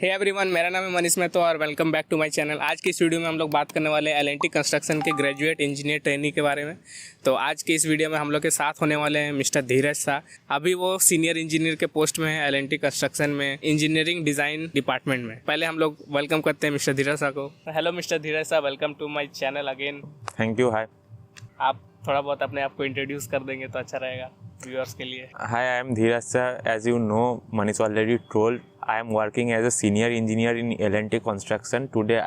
Hey everyone, मेरा नाम है मनीष मेहतो और welcome back to my channel. आज की इस वीडियो में हम लोग बात करने वाले हैं एल&टी कंस्ट्रक्शन के ग्रेजुएट इंजीनियर ट्रेनी के बारे में। तो आज की इस वीडियो में हम लोग के साथ होने वाले हैं मिस्टर धीरज शाह। अभी वो सीनियर इंजीनियर के पोस्ट में है एल&टी कंस्ट्रक्शन में, इंजीनियरिंग डिज़ाइन डिपार्टमेंट में। पहले हम लोग वेलकम करते हैं मिस्टर धीरज शाह को। Hello mister Dheeraj Shah, welcome to my channel again. Thank you. Hi, आप थोड़ा बहुत अपने आप को इंट्रोड्यूस कर देंगे तो अच्छा रहेगा व्यूअर्स के लिए। Hi, I am Dheeraj Shah. As you know, Manish already told, I am working as a senior engineer in L&T construction. Today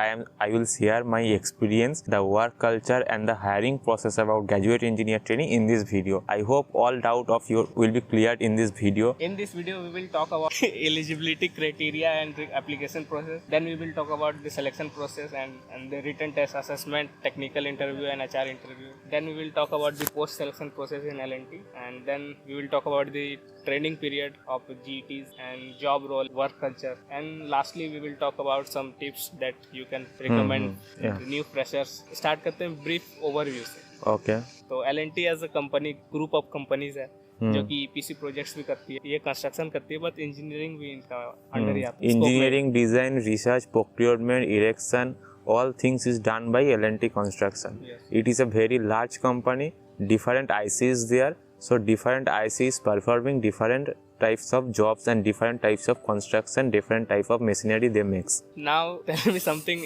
I will share my experience, the work culture and the hiring process about graduate engineer training in this video. I hope all doubt of yours will be cleared in this video. In this video, we will talk about eligibility criteria and application process. Then we will talk about the selection process and the written test assessment, technical interview and HR interview. Then we will talk about the post-selection process in L&T. And then we will talk about the training period of GETs and job role, work culture. And lastly, we will talk about some tips that you can recommend to new freshers. Start करते हैं brief overview से। Okay. तो L&T as a company, group of companies है जो कि EPC projects भी करती है, ये कंस्ट्रक्शन करती है, बट इंजीनियरिंग भी इनका अंडर ही आता है। Engineering, design, research, procurement, erection, all things is done by L&T construction. Yes. It is a very large company. Different ICs there. So different ICs performing different types of jobs and different types of construction, different type of machinery they make. Now tell me something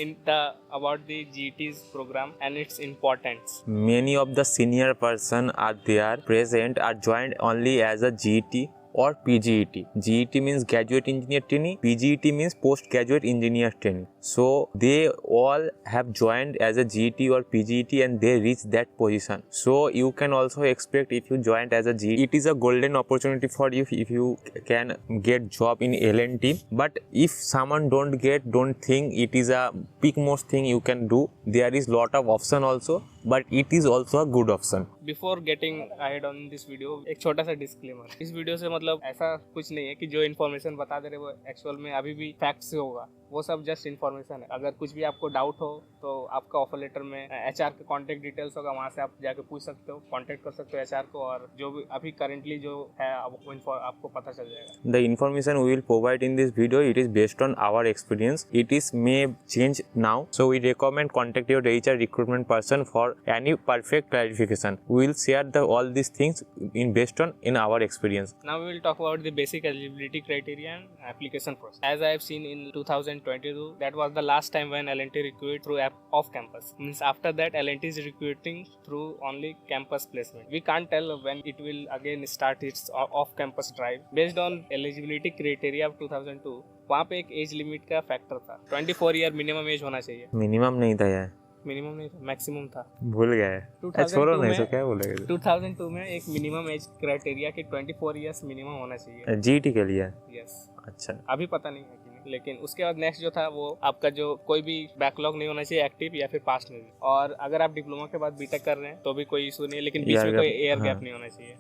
about the GET's program and its importance. Many of the senior person are there present are joined only as a GET or PGET. GET means graduate engineer training, PGET means postgraduate engineer training. So they all have joined as a GET or PGET and they reach that position. So you can also expect if you joined as a GET, it is a golden opportunity for you if you can get job in L&T. But if someone don't think it is a big most thing you can do. There is lot of option also, but it is also a good option. Before getting ahead on this video, एक छोटा सा disclaimer. इस video से मतलब ऐसा कुछ नहीं है कि जो इन्फॉर्मेशन बता दे रहे वो एक्चुअल में अभी भी फैक्ट से होगा, वो सब जस्ट इन्फॉर्मेशन है। अगर कुछ भी आपको डाउट हो तो आपका ऑफर लेटर में HR का कॉन्टेक्ट डिटेल्स होगा, वहाँ से आप जाके पूछ सकते हो, कॉन्टेक्ट कर सकते हो HR को, और जो भी अभी करेंटली जो है वो आपको पता चल जाएगा। The information we will provide in this video, it is based on our experience. It is may change now, so we recommend contact your HR recruitment person for any perfect clarification. We will share all these things in our experience. Now we will talk about the basic eligibility criteria and application process. As I have seen in 2022, that was the last time when L&T recruited through off campus. Means after that L&T is recruiting through only campus placement. We can't tell when it will again start its off campus drive. Based on eligibility criteria of 2002, वहाँ पे एक age limit का factor था, 24 year minimum age होना चाहिए। Minimum नहीं था यार, मिनिमम नहीं था, मैक्सिमम था। भूल गए। 2002 नहीं में, तो क्या बोलेगा। 2002 में एक मिनिमम एज क्राइटेरिया कि 24 इयर्स मिनिमम होना चाहिए GET के लिए। यस। अच्छा, अभी पता नहीं है कि नहीं, लेकिन उसके बाद नेक्स्ट जो था वो आपका जो कोई भी बैकलॉग नहीं होना चाहिए एक्टिव या फिर पास्ट में भी। और अगर आप डिप्लोमा के बाद बीटेक कर रहे हैं तो भी कोई इशू नहीं है, लेकिन बीच में कोई एयर गैप नहीं होना चाहिए।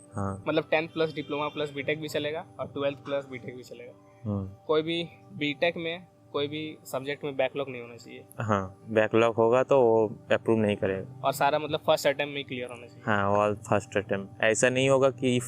मतलब 10 प्लस डिप्लोमा प्लस बीटेक भी चलेगा और 12 प्लस बीटेक भी चलेगा। कोई भी बीटेक में कोई भी सब्जेक्ट में बैकलॉग नहीं होना चाहिए। हाँ, बैकलॉग होगा तो वो अप्रूव नहीं करेगा। और सारा मतलब फर्स्ट अटेम्प्ट में क्लियर होना चाहिए। हाँ, ऑल फर्स्ट अटेम्प्ट। ऐसा नहीं होगा कि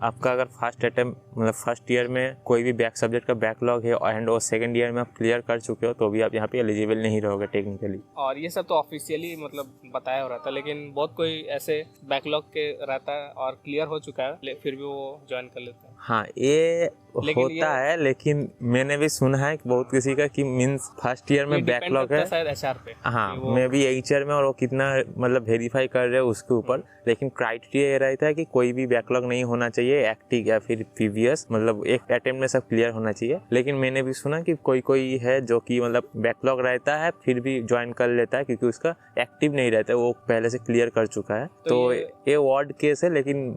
आपका अगर फर्स्ट अटेम्प्ट मतलब फर्स्ट ईयर में कोई भी बैक सब्जेक्ट का बैकलॉग है एंड और सेकंड ईयर में आप क्लियर कर चुके हो तो भी आप यहाँ पे एलिजिबल नहीं रहोगे टेक्निकली। और ये सब तो ऑफिशियली मतलब बताया हो रहा था, लेकिन बहुत कोई ऐसे बैकलॉग के रहता है और क्लियर हो चुका है फिर भी वो ज्वाइन कर लेते हैं। हाँ, ये होता है, लेकिन मैंने भी सुना है कि बहुत किसी का कि मींस फर्स्ट ईयर में बैकलॉग है शायद HR पे। हाँ, मैं भी HR में, और वो कितना मतलब वेरीफाई कर रहे हो उसके ऊपर। लेकिन क्राइटेरिया ये रहता है कि कोई भी बैकलॉग नहीं होना चाहिए, एक्टिव या फिर प्रीवियस, मतलब एक अटेम्प्ट में सब क्लियर होना चाहिए। लेकिन मैंने भी सुना कि कोई है जो कि मतलब बैकलॉग रहता है फिर भी ज्वाइन कर लेता है क्योंकि उसका एक्टिव नहीं रहता है, वो पहले से क्लियर कर चुका है। तो ये वर्ड केस है, लेकिन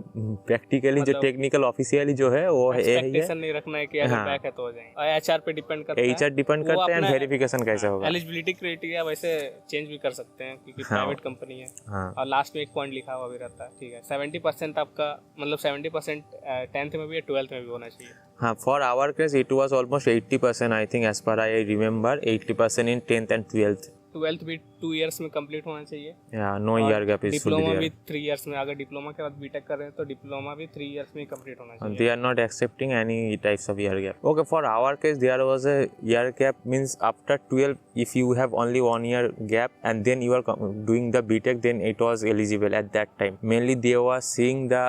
प्रैक्टिकली जो टेक्निकल ऑफिशियली जो है वो है नहीं रखना है कि अगर बैक है तो हो जाएंगे। और HR पे डिपेंड करता है, HR डिपेंड करते हैं, वेरिफिकेशन कैसे होगा। एलिजिबिलिटी क्राइटेरिया वैसे चेंज भी कर सकते हैं क्योंकि प्राइवेट कंपनी है। और लास्ट में एक पॉइंट लिखा हुआ भी रहता है, ठीक है। 70% आपका मतलब 70% 10th में भी 12th में भी होना चाहिए। हाँ, for our case it was almost 80% I think, as per I remember 80% in 10th and 12th। 12th भी 2 years में कंप्लीट होना चाहिए। Yeah, no year gap is should be diploma there. भी 3 years में, अगर डिप्लोमा के बाद बीटेक कर रहे हैं तो डिप्लोमा भी 3 years में ही कंप्लीट होना चाहिए। They are not accepting any types of year gap. Okay, for our case, there was a year gap means after 12, if you have only 1 year gap and then you are doing the BTech, then it was eligible at that time. Mainly they were seeing the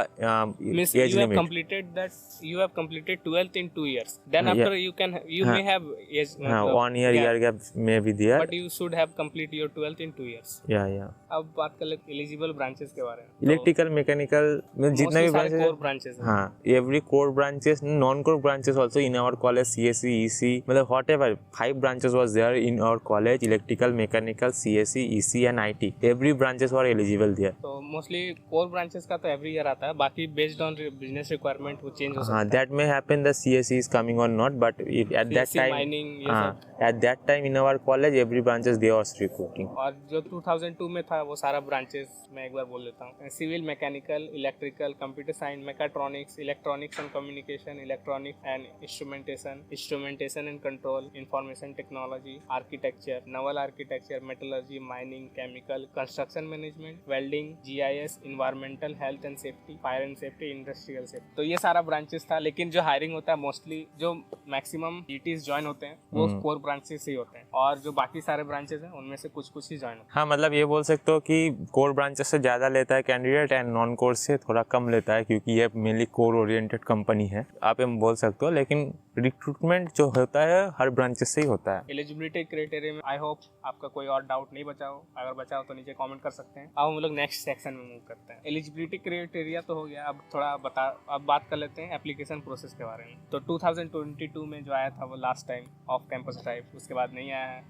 Means age you have limit. completed that, you have completed 12th in 2 years. Then Yeah. after you may have age, 1 year year gap may be there. but you should have complete your 12th in 2 years. Yeah. अब बात कर ले eligible branches के बारे में। Electrical mechanical में जितना भी ब्रांचेस कोर ब्रांचेस हैं। हाँ, every core branches, non core branches also in our college, CSE, EC, मतलब whatever 5 branches was there in our college, electrical, mechanical, CSE, EC and IT. Every branches were eligible there. तो mostly core branches का तो every year आता है, बाकी based on business requirement वो change हो सकता हाँ, है। that may happen the CSE is coming or not, but at that CSE, time, mining, ये हाँ, at that time in our college every branches they was recruiting. और जो 2002 में था वो सारा ब्रांचेस मैं एक बार बोल देता हूँ। Civil, mechanical, electrical, computer science, mechatronics, electronics and communication, electronic and instrumentation and control, information technology, architecture, naval architecture, metallurgy, mining, chemical, construction management, welding, GIS, environmental health and safety, fire and safety, industrial safety. तो ये सारा branches था, लेकिन जो hiring होता है mostly जो maximum GTs join होते हैं वो कोर ब्रांचेस ही होते हैं, और जो बाकी सारे ब्रांचेस हैं उनमें से कुछ ही ज्वाइन होते हैं। हाँ, मतलब ये बोल सकते हो कि कोर ब्रांचेस से ज़्यादा लेता है कैंडिडेट एंड नॉन कोर से थोड़ा कम लेता है, क्योंकि ये मेनली कोर ओरिएंटेड कंपनी है, आप ये बोल सकते हो। लेकिन रिक्रूटमेंट जो होता है हर ब्रांचेस से ही होता है। एलिजिबिलिटी क्राइटेरिया में आई होप आपका कोई और डाउट नहीं बचा हो, अगर बचा हो तो नीचे कमेंट कर सकते हैं। अब हम लोग नेक्स्ट सेक्शन में मूव करते हैं। एलिजिबिलिटी क्राइटेरिया तो हो गया, अब बात कर लेते हैं एप्लीकेशन प्रोसेस के बारे में। तो 2022 में जो आया था वो last time off campus drive, उसके बाद नहीं आया है।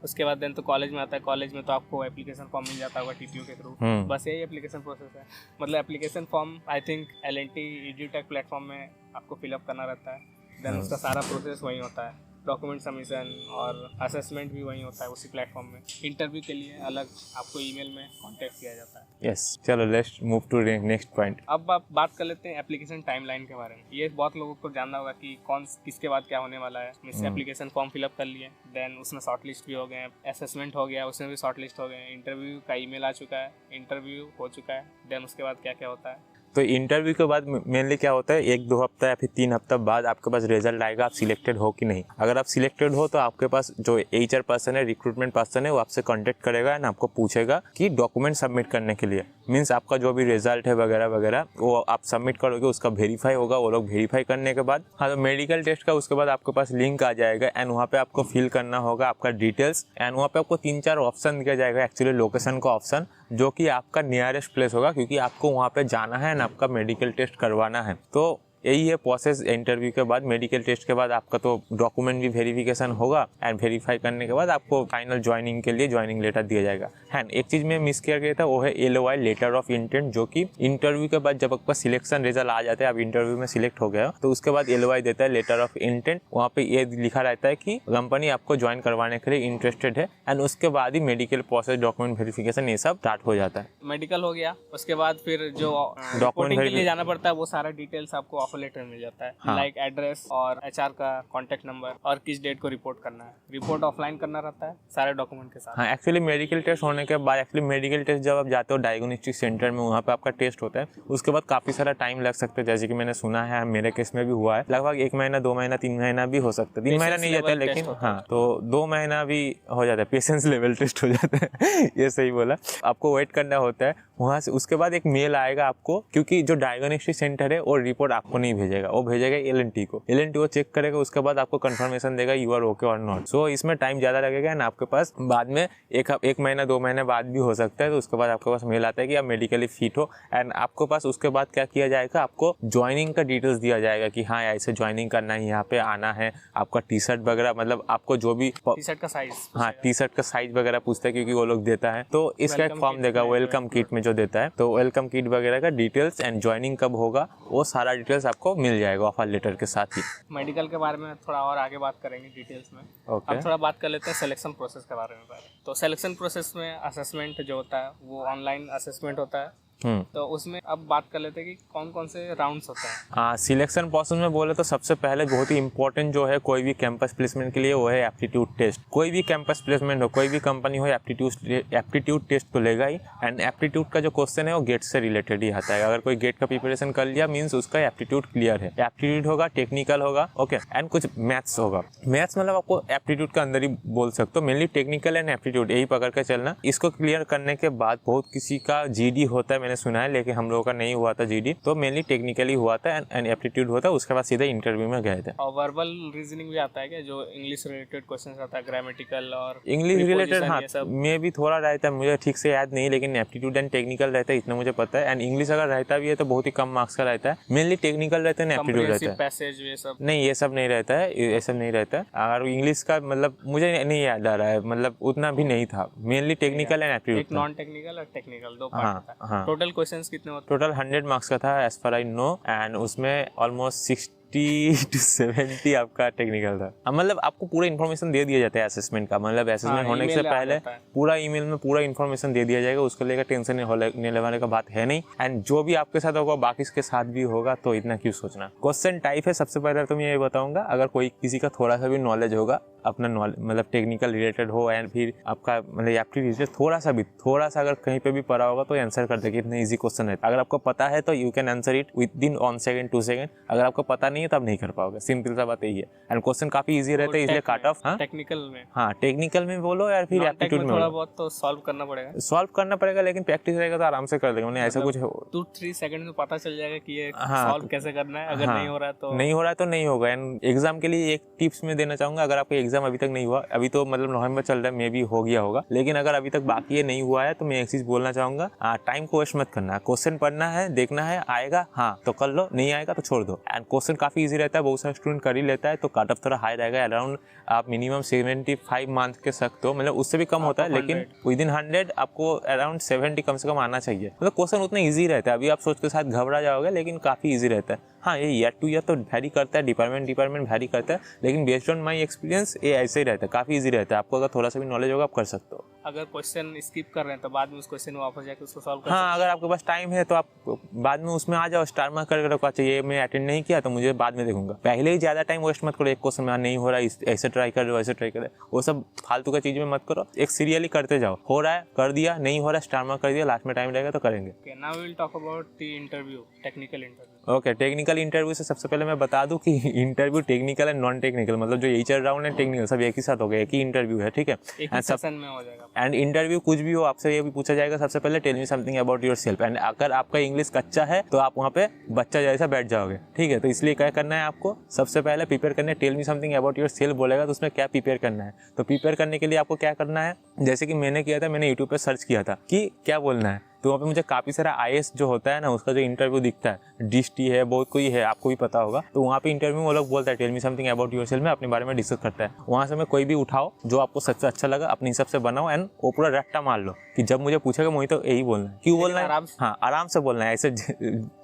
उसके बाद देन तो कॉलेज में आता है, कॉलेज में तो आपको एप्लीकेशन फॉर्म मिल जाता होगा TTO के थ्रू। बस यही एप्लीकेशन प्रोसेस है। मतलब application form I think L&T EduTech platform में आपको फिलअप करना रहता है, देन उसका सारा प्रोसेस वही होता है, डॉक्यूमेंट सबमिशन और असेसमेंट भी वही होता है उसी प्लेटफॉर्म में। इंटरव्यू के लिए अलग आपको ईमेल में कांटेक्ट किया जाता है। यस, चलो let's move to next point. अब आप बात कर लेते हैं एप्लीकेशन टाइमलाइन के बारे में। ये बहुत लोगों को जानना होगा कि किसके बाद क्या होने वाला है। इससे एप्लीकेशन फॉर्म फिलअप कर लिए, देन उसमें शॉर्ट लिस्ट भी हो गए, असेसमेंट हो गया, उसमें भी शॉर्ट लिस्ट हो गए, इंटरव्यू का ईमेल आ चुका है, इंटरव्यू हो चुका है, देन उसके बाद क्या क्या होता है। तो इंटरव्यू के बाद मेनली क्या होता है, 1-2 हफ्ता या फिर 3 हफ्ता बाद आपके पास रिजल्ट आएगा, आप सिलेक्टेड हो कि नहीं। अगर आप सिलेक्टेड हो तो आपके पास जो HR पर्सन है, रिक्रूटमेंट पर्सन है, वो आपसे कांटेक्ट करेगा एंड आपको पूछेगा कि डॉक्यूमेंट सबमिट करने के लिए, मीन्स आपका जो भी रिजल्ट है वगैरह वगैरह वो आप सबमिट करोगे, उसका वेरीफाई होगा। वो लोग वेरीफाई करने के बाद हाँ तो मेडिकल टेस्ट का उसके बाद आपके पास लिंक आ जाएगा एंड वहाँ पे आपको फिल करना होगा आपका डिटेल्स, एंड वहाँ पे आपको 3-4 ऑप्शन दिया जाएगा, एक्चुअली लोकेशन का ऑप्शन, जो कि आपका नियरेस्ट प्लेस होगा, क्योंकि आपको वहाँ पे जाना है एंड आपका मेडिकल टेस्ट करवाना है। तो यही है प्रोसेस। इंटरव्यू के बाद, मेडिकल टेस्ट के बाद आपका तो डॉक्यूमेंट भी वेरिफिकेशन होगा एंड वेरीफाई करने के बाद आपको फाइनल ज्वाइनिंग के लिए ज्वाइनिंग लेटर दिया जाएगा। एंड एक चीज़ में मिस किया गया था, वो है LOI, लेटर ऑफ इंटेंट, जो कि इंटरव्यू के बाद जब आपका सिलेक्शन रिजल्ट आ जाता है, आप इंटरव्यू में सिलेक्ट हो गया तो उसके बाद LOI देता है, लेटर ऑफ इंटेंट। वहाँ पे ये लिखा रहता है कि कंपनी आपको ज्वाइन करवाने के लिए इंटरेस्टेड है, एंड उसके बाद ही मेडिकल प्रोसेस, डॉक्यूमेंट वेरिफिकेशन ये सब स्टार्ट हो जाता है। मेडिकल हो गया, उसके बाद फिर जो डॉक्यूमेंट के लिए जाना पड़ता है वो सारा डिटेल्स आपको ऑफर लेटर में मिल जाता है। लाइक एड्रेस और HR का कॉन्टेक्ट नंबर और किस डेट को रिपोर्ट करना है। रिपोर्ट ऑफलाइन करना रहता है सारे डॉक्यूमेंट के साथ। हाँ, एक्चुअली मेडिकल टेस्ट होने के बाद, एक्चुअली मेडिकल टेस्ट जब आप जाते हो डायग्नोस्टिक सेंटर में, वहाँ पे आपका टेस्ट होता है, उसके बाद काफ़ी सारा टाइम लग सकता है, जैसे कि मैंने सुना है, मेरे केस में भी हुआ है, लगभग 1 महीना, 2 महीना, 3 महीना भी हो सकता है। 3 महीना नहीं जाता है, लेकिन हाँ तो 2 महीना भी हो जाता है, पेशेंस लेवल टेस्ट हो जाता है ये सही बोला। आपको वेट करना होता है वहाँ से। उसके बाद एक मेल आएगा आपको, क्योंकि जो डायग्नोस्टिक सेंटर है वो रिपोर्ट आपको नहीं भेजेगा, वो भेजेगा L&T को। L&T वो चेक करेगा, उसके बाद आपको कंफर्मेशन देगा यू आर ओके और नॉट। सो इसमें टाइम ज़्यादा लगेगा एंड आपके पास बाद में एक महीना 2 महीने बाद भी हो सकता है। तो उसके बाद आपके पास मेल आता है कि आप मेडिकली फिट हो, एंड आपके पास उसके बाद क्या किया जाएगा, आपको ज्वाइनिंग का डिटेल्स दिया जाएगा कि हाँ ऐसे ज्वाइनिंग करना है, यहाँ पे आना है, आपका T-शर्ट वगैरह, मतलब आपको जो भी T-शर्ट का साइज, हाँ T-शर्ट का साइज वगैरह पूछता है, क्योंकि वो लोग देता है। तो इसका एक फॉर्म देगा वेलकम किट में जो देता है, तो वेलकम किट वगैरह का डिटेल्स एंड ज्वाइनिंग कब होगा वो सारा डिटेल्स आपको मिल जाएगा ऑफर लेटर के साथ ही। मेडिकल के बारे में थोड़ा और आगे बात करेंगे डिटेल्स में। Okay. अब थोड़ा बात कर लेते हैं सिलेक्शन प्रोसेस के बारे में पहले। तो सिलेक्शन प्रोसेस में असेसमेंट जो होता है वो ऑनलाइन असेसमेंट होता है। तो उसमें अब बात कर लेते हैं कि कौन कौन से राउंड्स होते हैं। सिलेक्शन प्रोसेस में बोले तो सबसे पहले बहुत ही इंपॉर्टेंट जो है कोई भी कैंपस प्लेसमेंट के लिए वो है एप्टीट्यूड टेस्ट। कोई भी कैंपस प्लेसमेंट हो, कोई भी कंपनी हो, एप्टीट्यूड टेस्ट तो लेगा ही। एंड एप्टीट्यूड का जो क्वेश्चन है वो गेट से रिलेटेड ही आता है। अगर कोई गेट का प्रिपरेशन कर लिया मीन्स उसका एप्टीट्यूड क्लियर है। एप्टीट्यूड होगा, टेक्निकल होगा, ओके, एंड कुछ मैथ्स होगा। मैथ्स मतलब आपको एप्टीट्यूड के अंदर ही बोल सकते हो। मेनली टेक्निकल एंड एप्टीट्यूड यही पकड़ के चलना। इसको क्लियर करने के बाद बहुत किसी का जीडी होता है, मैंने सुना है, लेकिन हम लोगों का नहीं हुआ था जीडी, तो मेनली टेक्निकली हुआ था एंड एप्टीट्यूड होता है। उसके बाद सीधे इंटरव्यू में गए थे। और वर्बल रीजनिंग भी आता है क्या, जो इंग्लिश रिलेटेड क्वेश्चंस आता है, ग्रामेटिकल और इंग्लिश रिलेटेड? हाँ, में भी थोड़ा रहता है, मुझे ठीक से याद नहीं, लेकिन एप्टीट्यूड एंड टेक्निकल रहता है इतना मुझे पता है। एंड इंग्लिश अगर रहता भी है तो बहुत ही कम मार्क्स का रहता है। मेनली टेक्निकल रहता है, एप्टीट्यूड रहता है। पैसेज ये सब नहीं, ये सब नहीं रहता है, ये सब नहीं रहता है। अगर इंग्लिश का मतलब मुझे नहीं याद आ रहा है, मतलब उतना भी नहीं था। Mainly technical and aptitude. एक नॉन टेक्निकल और टेक्निकल दो पार्ट होता है। टोटल क्वेश्चंस कितने होते हैं? टोटल 100 मार्क्स का था as far I know. And उसमें ऑलमोस्ट 60 to 70 आपका टेक्निकल था। मतलब आपको पूरा इन्फॉर्मेशन दे दिया जाता है असेसमेंट का। मतलब असेसमेंट होने से पहले पूरा ईमेल में पूरा इन्फॉर्मेशन दे दिया जाएगा। उसको लेकर टेंशन लेने वाले का बात है नहीं। एंड जो भी आपके साथ होगा बाकी के साथ भी होगा, तो इतना क्यों सोचना। क्वेश्चन टाइप है, सबसे पहले तो मैं ये बताऊंगा, अगर कोई किसी का थोड़ा सा भी नॉलेज होगा, अपना नॉलेज मतलब टेक्निकल रिलेटेड हो एंड फिर आपका मतलब आपकी रिलेटेड थोड़ा सा अगर कहीं पे भी पढ़ा होगा तो आंसर कर देगा। इतना इजी क्वेश्चन है। अगर आपको पता है तो you can answer it with in 1 second 2 second. अगर आपको पता नहीं है तो आप नहीं कर पाओगे। सिंपल सा बात यही है। एंड क्वेश्चन काफी इजी रहता है, इसलिए कट ऑफ। टेक्निकल में, हाँ, टेक्निकल में बोलो यार फिर एप्टीट्यूड में थोड़ा बहुत तो सॉल्व करना पड़ेगा, लेकिन प्रैक्टिस रहेगा तो आराम से कर देगा। मैंने ऐसा कुछ 2-3 सेकंड में पता चल जाएगा कि ये सॉल्व कैसे करना है। अगर नहीं हो रहा है तो नहीं होगा। एंड एग्जाम के लिए एक टिप्स में देना चाहूंगा, अगर आपका एग्जाम अभी तक नहीं हुआ, अभी तो मतलब नवंबर चल रहा है, मे भी हो गया होगा, लेकिन अगर अभी तक बाकी है, नहीं हुआ है, तो मैं एक चीज बोलना चाहूंगा, टाइम को वेस्ट मत करना। क्वेश्चन पढ़ना है, देखना है, आएगा हाँ तो कर लो, नहीं आएगा तो छोड़ दो। एंड क्वेश्चन काफी इजी रहता है, बहुत सारे स्टूडेंट कर ही लेता है, तो कट ऑफ थोड़ा हाई रहेगा। अराउंड आप मिनिमम 75 मान के सकते हो, मतलब उससे भी कम होता है, लेकिन विद इन 100 आपको अराउंड 70 कम से कम आना चाहिए। मतलब क्वेश्चन उतना इजी रहता है। अभी आप सोच के साथ घबरा जाओगे, लेकिन काफी इजी रहता है। हाँ, ये ईयर टू ईयर तो वैरी करता है, डिपार्टमेंट वैरी करता है, लेकिन बेस्ड ऑन माई एक्सपीरियंस ये ऐसे ही रहता है, काफ़ी इजी रहता है। आपको अगर थोड़ा सा भी नॉलेज होगा आप कर सकते हो। अगर क्वेश्चन स्किप कर रहे हैं तो बाद में उस क्वेश्चन में वापस जाकर उसको सॉल्व कर हाँ, अगर आपके पास टाइम है तो आप बाद में उसमें आ जाओ, स्टार मार्क करके रखो। अच्छा, ये मैं अटेंड नहीं किया तो मुझे बाद में देखूंगा। पहले ही ज़्यादा टाइम वेस्ट मत करो। एक क्वेश्चन में नहीं हो रहा है, ऐसे ट्राई कर रहे हो, ऐसे ट्राई कर रहे हो, वो सब फालतू का चीज़ में मत करो। एक सीरियली करते जाओ। हो रहा है कर दिया, नहीं हो रहा है स्टार मार्क कर दिया, लास्ट में टाइम रहेगा तो करेंगे। Now we will talk about the interview, technical interview. Okay, technical interview से सबसे पहले मैं बता दूं कि interview technical and non technical, मतलब जो एचआर राउंड है टेक्निकल, सब एक ही साथ हो गया, एक ही इंटरव्यू है, ठीक है। एक ही सेशन में हो जाएगा। एंड इंटरव्यू कुछ भी हो, आपसे ये भी पूछा जाएगा सबसे पहले, tell me something about yourself. And अगर आपका इंग्लिश कच्चा है तो आप वहाँ पे बच्चा जैसा बैठ जाओगे, ठीक है। तो इसलिए क्या करना है आपको, सबसे पहले प्रिपेयर करना है। Tell me something about yourself बोलेगा तो उसमें क्या प्रिपेयर करना है। तो प्रिपेयर करने के लिए आपको क्या करना है, जैसे कि मैंने किया था, मैंने यूट्यूब पर सर्च किया था कि क्या बोलना है, तो वहाँ पे मुझे काफ़ी सारा IAS जो होता है ना, उसका जो इंटरव्यू दिखता है, डिस्टी है, बहुत कोई है, आपको भी पता होगा, तो वहाँ पे इंटरव्यू में वो लोग बोलता है tell me something about yourself में, अपने बारे में डिस्कस करता है। वहाँ से मैं कोई भी उठाओ जो आपको सबसे अच्छा लगा, अपने हिसाब से बनाओ एंड वो पूरा रट्टा मार लो कि जब मुझे पूछेगा मुझे तो यही बोलना है। क्यों बोलना है? हाँ, आराम से बोलना है, ऐसे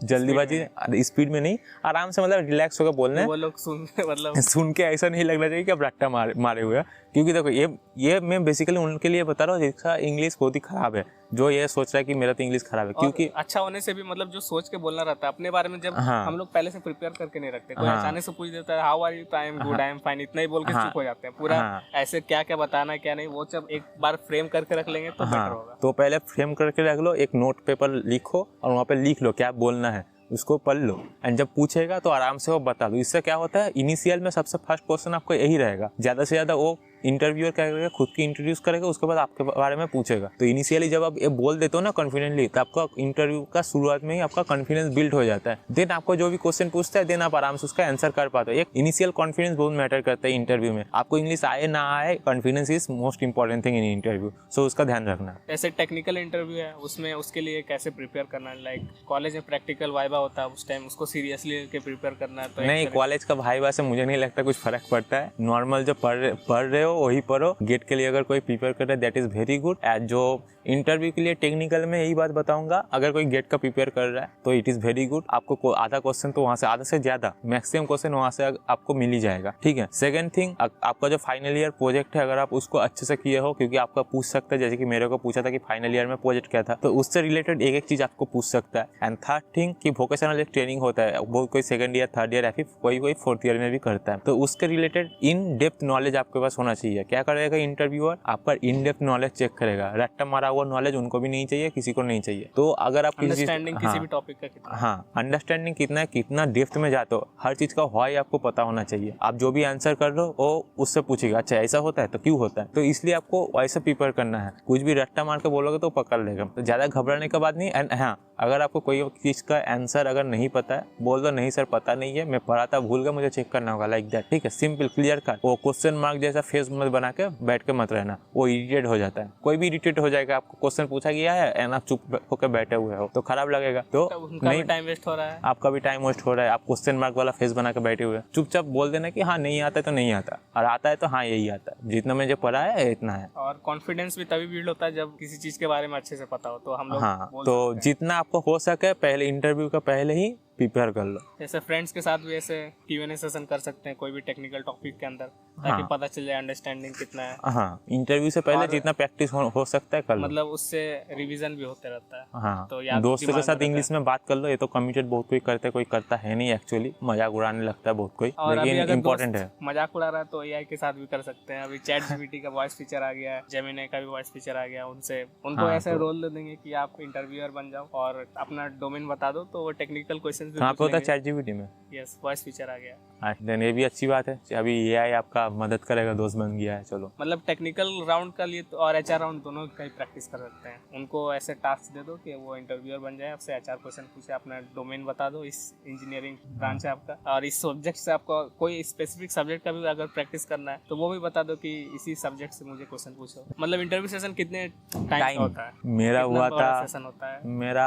जल्दीबाजी स्पीड में नहीं, आराम से, मतलब रिलैक्स होकर बोलना है। वो लोग सुन के ऐसा नहीं लगना चाहिए कि आप रट्टा मारे हुए। क्योंकि देखो ये मैं बेसिकली उनके लिए बता रहा हूँ जिसका इंग्लिश बहुत ही खराब है, जो ये सोच रहा है कि मेरा तो इंग्लिश खराब है। क्योंकि अच्छा होने से भी मतलब जो सोच के बोलना रहता है अपने बारे में, जब हम लोग पहले से प्रिपेयर करके नहीं रखते, कोई अचानक से पूछ देता है how are you, I am good, I am fine, इतना ही बोल के चुप हो जाते हैं। पूरा ऐसे क्या क्या बताना है क्या नहीं, वो जब एक बार फ्रेम करके रख लेंगे तो बेटर होगा। तो पहले फ्रेम करके रख लो, एक नोट पेपर लिखो और वहाँ पे लिख लो क्या बोलना है, उसको पढ़ लो। एंड जब पूछेगा तो आराम से वो बता दो। इससे क्या होता है, इनिशियल में सबसे फर्स्ट क्वेश्चन आपको यही रहेगा, ज़्यादा से ज़्यादा वो इंटरव्यूअर क्या करेगा, खुद की इंट्रोड्यूस करेगा, उसके बाद आपके बारे में पूछेगा। तो इनिशियली जब आप ये बोल देते हो ना कॉन्फिडेंटली, तो आपका इंटरव्यू का शुरुआत में ही आपका कॉन्फिडेंस बिल्ड हो जाता है। देन आपको जो भी क्वेश्चन पूछता है, देन आप आराम से उसका आंसर कर पाते हो। एक इनिशियल कॉन्फिडेंस बहुत मैटर करता है इंटरव्यू में। आपको इंग्लिश आए ना आए, confidence is most important thing in interview, so उसका ध्यान रखना। ऐसे टेक्निकल इंटरव्यू है, उसमें उसके लिए कैसे प्रिपेयर करना है? लाइक कॉलेज में प्रैक्टिकल वाइवा होता है, उस टाइम उसको सीरियसली लेके प्रिपेयर करना है? तो नहीं, कॉलेज का वाइवा से मुझे नहीं लगता कुछ फर्क पड़ता है। नॉर्मल जो पढ़ रहे हो हो वही पढ़ो। गेट के लिए अगर कोई प्रिपेयर कर रहा है that is very good. As जो इंटरव्यू के लिए टेक्निकल में यही बात बताऊंगा, अगर कोई गेट का प्रिपेयर कर रहा है तो इट इज़ वेरी गुड। आपको आधा क्वेश्चन तो वहाँ से, आधा से ज़्यादा मैक्सिमम क्वेश्चन वहाँ से आपको मिल ही जाएगा, ठीक है। सेकंड थिंग, आपका जो फाइनल ईयर प्रोजेक्ट है अगर आप उसको अच्छे से किए हो, क्योंकि आपका पूछ सकता है, जैसे कि मेरे को पूछा था कि फाइनल ईयर में प्रोजेक्ट क्या था, तो उससे रिलेटेड एक एक चीज़ आपको पूछ सकता है। एंड थर्ड थिंग कि वोकेशनल एक ट्रेनिंग होता है, वो कोई सेकंड ईयर, थर्ड ईयर या फिर कोई फोर्थ ईयर में भी करता है, तो उसके रिलेटेड इन डेप्थ नॉलेज आपके पास होना चाहिए। क्या करेगा इंटरव्यूअर? आपका इन डेप्थ नॉलेज चेक करेगा। रट्टा मारा हुआ नॉलेज उनको भी नहीं चाहिए, किसी को नहीं चाहिए। तो अगर आप अंडरस्टैंडिंग किसी भी टॉपिक का कितना, हाँ, अंडरस्टैंडिंग कितना है, कितना डेप्थ में जाते हो, हर चीज़ का व्हाई आपको पता होना चाहिए। आप जो भी आंसर कर रहे हो वो उससे पूछेगा, अच्छा ऐसा होता है तो क्यों होता है, तो इसलिए आपको वैसे प्रिपेयर करना है। कुछ भी रट्टा मार के बोलोगे तो पकड़ लेगा, तो ज़्यादा घबराने का बात नहीं। एंड हाँ, अगर आपको कोई चीज़ का आंसर अगर नहीं पता है, बोल दो नहीं सर पता नहीं है, मैं पढ़ा था भूल गया, मुझे चेक करना होगा, लाइक दैट, ठीक है। Simple clear cut. वो क्वेश्चन मार्क जैसा फेस मत बना के बैठ के मत रहना, वो इरिटेट हो जाता है। कोई भी इरिटेट हो जाएगा, आपको क्वेश्चन पूछा गया है एंड आप चुप होकर बैठे हुए हो तो खराब लगेगा। तो नहीं, टाइम वेस्ट हो रहा है, आपका भी टाइम वेस्ट हो रहा है। आप क्वेश्चन मार्क वाला फेस बना के बैठे हुए, चुपचाप बोल देना कि हाँ नहीं आता है तो नहीं आता, और आता है तो हाँ यही आता है, जितना मुझे पढ़ा है इतना है। और कॉन्फिडेंस भी तभी बिल्ड होता है जब किसी चीज के बारे में अच्छे से पता हो। तो हम लोग हाँ, तो जितना आपको हो सके पहले इंटरव्यू का पहले ही प्रिपेयर कर लो। जैसे फ्रेंड्स के साथ भी ऐसे Q&A सेशन कर सकते हैं कोई भी टेक्निकल टॉपिक के अंदर, ताकि पता चल जाए अंडरस्टैंडिंग कितना है। हाँ, इंटरव्यू से पहले जितना प्रैक्टिस हो सकता है कर लो, मतलब उससे रिवीजन भी होते रहता है। हाँ, तो याद दोस्तों के साथ इंग्लिश में बात कर लो। ये तो कमिटेड बहुत कोई कोई करता है नहीं, एक्चुअली मजाक उड़ाने लगता है बहुत कोई, लेकिन इम्पोर्टेंट है। मजाक उड़ा रहा है तो AI के साथ भी कर सकते हैं। अभी ChatGPT का वॉइस फीचर आ गया है, जेमिनी का भी वॉइस फीचर आ गया, उनको ऐसे रोल दे देंगे कि आप इंटरव्यूअर बन जाओ और अपना डोमेन बता दो, तो वो टेक्निकल क्वेश्चंस भी पूछ लेंगे। ChatGPT में यस, वॉइस फीचर आ गया। देन ये भी अच्छी बात है, अभी AI आपका मदद करेगा, दोस्त बन गया है। चलो, मतलब टेक्निकल राउंड का लिए और HR राउंड दोनों का ही प्रैक्टिस कर सकते हैं। उनको ऐसे टास्क दे दो कि वो इंटरव्यूअर बन जाए, आपसे HR क्वेश्चन पूछे, अपना डोमेन बता दो, इस इंजीनियरिंग ब्रांच है आपका और इस सब्जेक्ट से आपको कोई स्पेसिफिक सब्जेक्ट का भी अगर प्रैक्टिस करना है तो वो भी बता दो कि इसी सब्जेक्ट से मुझे क्वेश्चन पूछो। मतलब इंटरव्यू सेशन कितने टाइम होता है? मेरा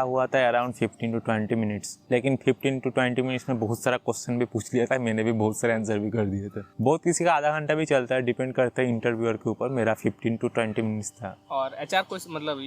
हुआ था अराउंड 15 to 20 मिनट्स, लेकिन 15 to 20 मिनट्स में बहुत सारा क्वेश्चन भी पूछ लिया था मैंने, भी बहुत सारे आंसर भी कर दिए थे। बहुत किसी का आधा घंटा भी चलता है, डिपेंड करता है इंटरव्यूअर के ऊपर। मेरा 15 to 20 मिनट्स था। और HR क्वेश्चन मतलब